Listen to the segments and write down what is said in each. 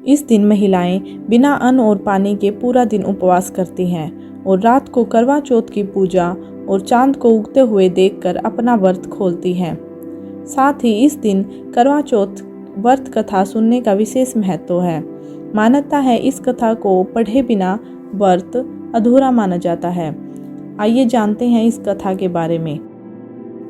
इस दिन महिलाएं बिना अन्न और पानी के पूरा दिन उपवास करती हैं और रात को करवा चौथ की पूजा और चांद को उगते हुए देखकर अपना व्रत खोलती हैं। साथ ही इस दिन करवा चौथ व्रत कथा सुनने का विशेष महत्व है। मान्यता है इस कथा को पढ़े बिना व्रत अधूरा माना जाता है। आइए जानते हैं इस कथा के बारे में।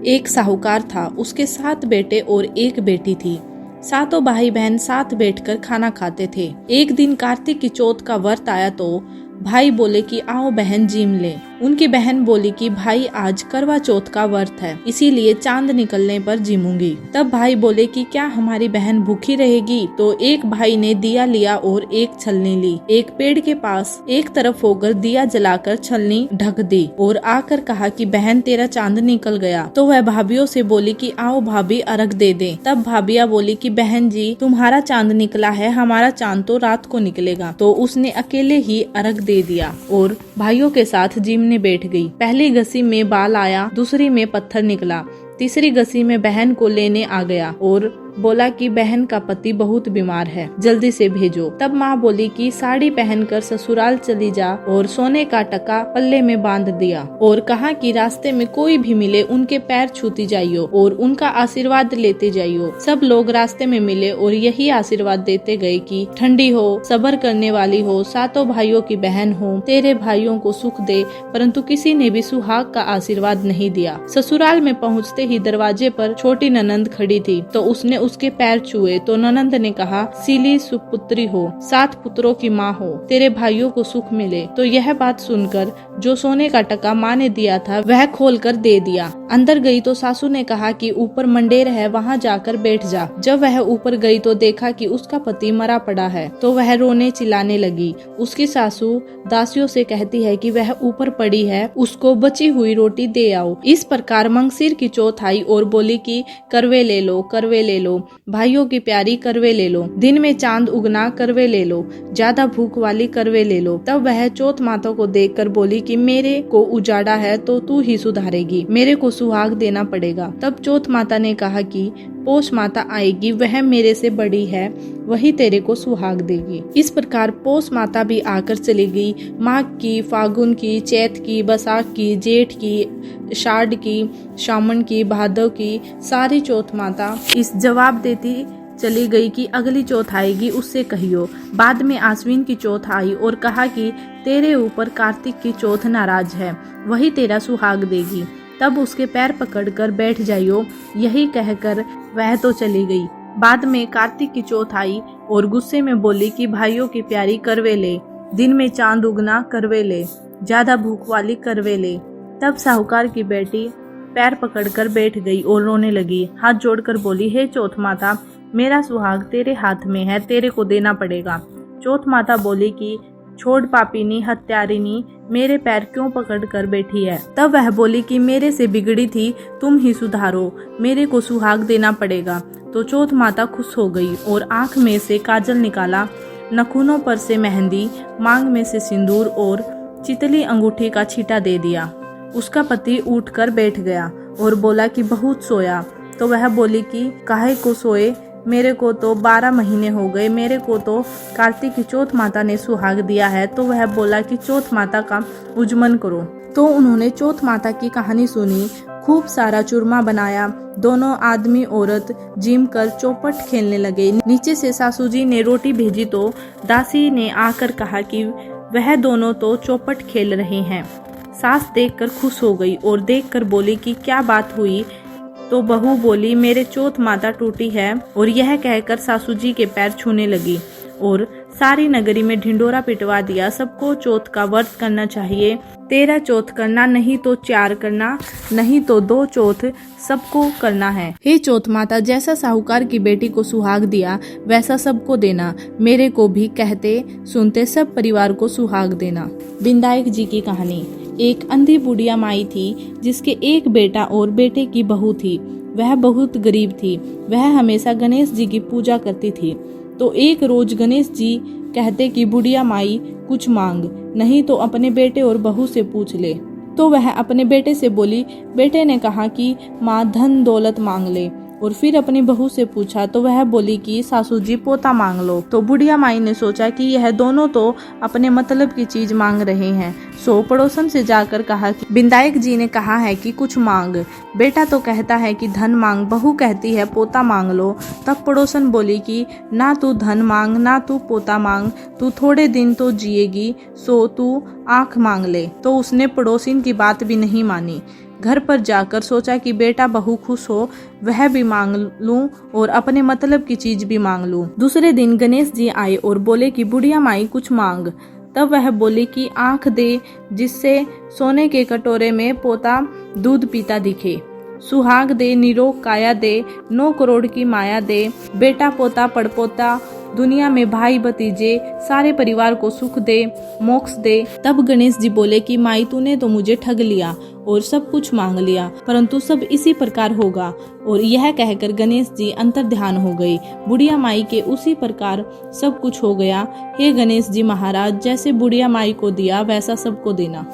एक साहूकार था, उसके 7 बेटे और 1 बेटी थी। सातों भाई बहन साथ बैठकर खाना खाते थे। एक दिन कार्तिक की चौथ का व्रत आया तो भाई बोले कि आओ बहन जीम ले। उनकी बहन बोली कि भाई आज करवा चौथ का व्रत है, इसीलिए चांद निकलने पर जीमूंगी। तब भाई बोले कि क्या हमारी बहन भूखी रहेगी? तो एक भाई ने दिया लिया और एक छलनी ली। एक पेड़ के पास एक तरफ होकर दिया जलाकर छलनी ढक दी और आकर कहा कि बहन तेरा चांद निकल गया। तो वह भाभियों से बोली कि आओ भाभी अर्घ दे दे। तब भाभिया बोली कि बहन जी तुम्हारा चांद निकला है, हमारा चांद तो रात को निकलेगा। तो उसने अकेले ही अर्घ दे दिया और भाइयों के साथ जीमने बैठ गई। पहली गसी में बाल आया, दूसरी में पत्थर निकला, तीसरी गसी में बहन को लेने आ गया और बोला कि बहन का पति बहुत बीमार है, जल्दी से भेजो। तब माँ बोली कि साड़ी पहनकर ससुराल चली जा और सोने का टका पल्ले में बांध दिया और कहा कि रास्ते में कोई भी मिले उनके पैर छूती जाइयो और उनका आशीर्वाद लेते जाइयो। सब लोग रास्ते में मिले और यही आशीर्वाद देते गए कि ठंडी हो, सब्र करने वाली हो, सातों भाइयों की बहन हो, तेरे भाइयों को सुख दे। परंतु किसी ने भी सुहाग का आशीर्वाद नहीं दिया। ससुराल में पहुँचते ही दरवाजे पर छोटी ननंद खड़ी थी तो उसने उसके पैर छुए तो ननंद ने कहा सीली सुपुत्री हो, 7 पुत्रों की माँ हो, तेरे भाइयों को सुख मिले। तो यह बात सुनकर जो सोने का टका माँ ने दिया था वह खोलकर दे दिया। अंदर गई तो सासू ने कहा कि ऊपर मंडेर है, वहाँ जाकर बैठ जा। जब वह ऊपर गई तो देखा कि उसका पति मरा पड़ा है तो वह रोने चिल्लाने लगी। उसकी सासू दासियों से कहती है कि वह ऊपर पड़ी है, उसको बची हुई रोटी दे आओ। इस प्रकार मंगसिर की चौथ आई और बोली कि करवे ले लो, करवे ले लो, भाइयों की प्यारी करवे ले लो, दिन में चांद उगना करवे ले लो, ज्यादा भूख वाली करवे ले लो। तब वह चौथ माता को देखकर बोली कि मेरे को उजाड़ा है तो तू ही सुधारेगी, मेरे को सुहाग देना पड़ेगा। तब चौथ माता ने कहा कि पोष माता आएगी, वह मेरे से बड़ी है, वही तेरे को सुहाग देगी। इस प्रकार पोष माता भी आकर चली गई। माघ की, फागुन की, चैत की, बैसाख की, जेठ की, शाढ़ की, श्रावण की, भादव की, सारी चौथ माता इस जवाब देती चली गई कि अगली चौथ आएगी उससे कहियो। बाद में आश्विन की चौथ आई और कहा कि तेरे ऊपर कार्तिक की चौथ नाराज है, वही तेरा सुहाग देगी, तब उसके पैर पकड़कर बैठ जाइयो। यही कहकर वह तो चली गई। बाद में कार्तिक की चौथ आई और गुस्से में बोली कि भाइयों की प्यारी करवे ले, दिन में चांद उगना करवे ले, ज्यादा भूख वाली करवे ले। तब साहूकार की बेटी पैर पकड़कर बैठ गई और रोने लगी। हाथ जोड़कर बोली, हे चौथ माता, मेरा सुहाग तेरे हाथ में है, तेरे को देना पड़ेगा। चौथ माता बोली कि छोड़ पापिनी, हत्यारिनी, मेरे पैर क्यों पकड़ कर बैठी है? तब वह बोली कि मेरे से बिगड़ी थी, तुम ही सुधारो, मेरे को सुहाग देना पड़ेगा। तो चौथ माता खुश हो गई और आंख में से काजल निकाला, नखूनों पर से मेहंदी, मांग में से सिंदूर और चितली अंगूठी का छींटा दे दिया। उसका पति उठकर बैठ गया और बोला कि बहुत सोया। तो वह बोली कि काहे को सोए, मेरे को तो 12 महीने हो गए, मेरे को तो कार्तिक की चौथ माता ने सुहाग दिया है। तो वह बोला कि चौथ माता का उज्जमन करो। तो उन्होंने चौथ माता की कहानी सुनी, खूब सारा चूरमा बनाया। दोनों आदमी औरत जिम कर चौपट खेलने लगे। नीचे से सासू जी ने रोटी भेजी तो दासी ने आकर कहा कि वह दोनों तो चौपट खेल रहे हैं। सास देखकर खुश हो गई और देखकर बोली कि क्या बात हुई? तो बहू बोली, मेरे चौथ माता टूटी है। और यह कहकर सासू जी के पैर छूने लगी और सारी नगरी में ढिंडोरा पिटवा दिया। सबको चौथ का व्रत करना चाहिए, 13 चौथ करना, नहीं तो 4 करना, नहीं तो 2 चौथ सबको करना है। हे चौथ माता, जैसा साहूकार की बेटी को सुहाग दिया वैसा सबको देना, मेरे को भी कहते सुनते सब परिवार को सुहाग देना। विनायक जी की कहानी। एक अंधी बुढ़िया माई थी जिसके एक बेटा और बेटे की बहू थी। वह बहुत गरीब थी। वह हमेशा गणेश जी की पूजा करती थी। तो एक रोज गणेश जी कहते कि बुढ़िया माई कुछ मांग, नहीं तो अपने बेटे और बहू से पूछ ले। तो वह अपने बेटे से बोली। बेटे ने कहा कि माँ धन दौलत मांग ले। और फिर अपनी बहू से पूछा तो वह बोली कि सासू जी पोता मांग लो। तो बुढ़िया माई ने सोचा कि यह दोनों तो अपने मतलब की चीज मांग रहे हैं, सो पड़ोसन से जाकर कहा कि विधायक जी ने कहा है कि कुछ मांग। बेटा तो कहता है कि धन मांग, बहू कहती है पोता मांग लो। तब पड़ोसन बोली कि ना तू धन मांग ना तू पोता मांग, तू थोड़े दिन तो जिएगी, सो तू आंख मांग ले। तो उसने पड़ोसिन की बात भी नहीं मानी। घर पर जाकर सोचा कि बेटा बहू खुश हो वह भी मांग लूं और अपने मतलब की चीज भी मांग लूं। दूसरे दिन गणेश जी आए और बोले कि बुढ़िया माई कुछ मांग। तब वह बोली कि आंख दे जिससे सोने के कटोरे में पोता दूध पीता दिखे, सुहाग दे निरोग काया दे, 9 करोड़ की माया दे, बेटा पोता पड़पोता दुनिया में भाई भतीजे सारे परिवार को सुख दे, मोक्ष दे। तब गणेश जी बोले कि माई तूने तो मुझे ठग लिया और सब कुछ मांग लिया, परंतु सब इसी प्रकार होगा। और यह कहकर गणेश जी अंतर ध्यान हो गई। बुढ़िया माई के उसी प्रकार सब कुछ हो गया। हे गणेश जी महाराज, जैसे बुढ़िया माई को दिया वैसा सबको देना।